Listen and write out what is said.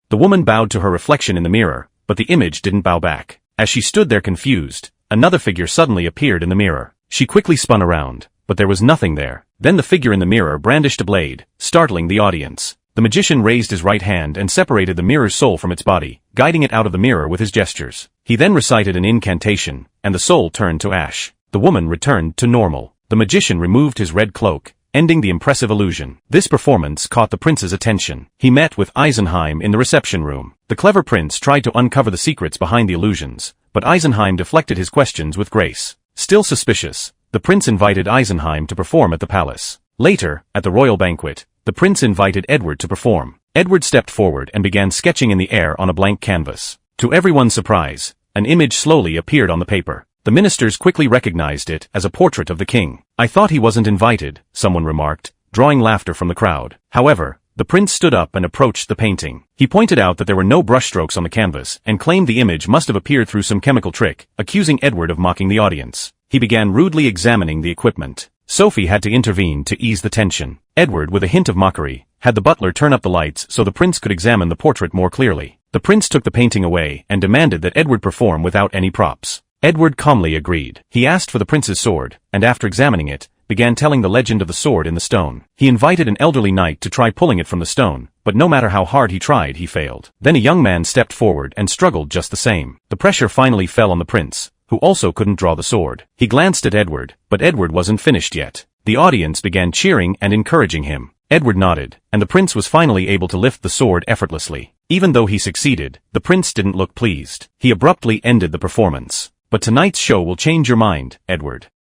The woman bowed to her reflection in the mirror, but the image didn't bow back. As she stood there confused, another figure suddenly appeared in the mirror. She quickly spun around, but there was nothing there. Then the figure in the mirror brandished a blade, startling the audience. The magician raised his right hand and separated the mirror's soul from its body, guiding it out of the mirror with his gestures. He then recited an incantation, and the soul turned to ash. The woman returned to normal. The magician removed his red cloak, ending the impressive illusion. This performance caught the prince's attention. He met with Eisenheim in the reception room. The clever prince tried to uncover the secrets behind the illusions, but Eisenheim deflected his questions with grace. Still suspicious, the prince invited Eisenheim to perform at the palace. Later, at the royal banquet, the prince invited Edward to perform. Edward stepped forward and began sketching in the air on a blank canvas. To everyone's surprise, an image slowly appeared on the paper. The ministers quickly recognized it as a portrait of the king. "I thought he wasn't invited," someone remarked, drawing laughter from the crowd. However, the prince stood up and approached the painting. He pointed out that there were no brushstrokes on the canvas and claimed the image must have appeared through some chemical trick, accusing Edward of mocking the audience. He began rudely examining the equipment. Sophie had to intervene to ease the tension. Edward, with a hint of mockery, had the butler turn up the lights so the prince could examine the portrait more clearly. The prince took the painting away and demanded that Edward perform without any props. Edward calmly agreed. He asked for the prince's sword, and after examining it, began telling the legend of the sword in the stone. He invited an elderly knight to try pulling it from the stone, but no matter how hard he tried, he failed. Then a young man stepped forward and struggled just the same. The pressure finally fell on the prince, who also couldn't draw the sword. He glanced at Edward, but Edward wasn't finished yet. The audience began cheering and encouraging him. Edward nodded, and the prince was finally able to lift the sword effortlessly. Even though he succeeded, the prince didn't look pleased. He abruptly ended the performance. "But tonight's show will change your mind, Edward.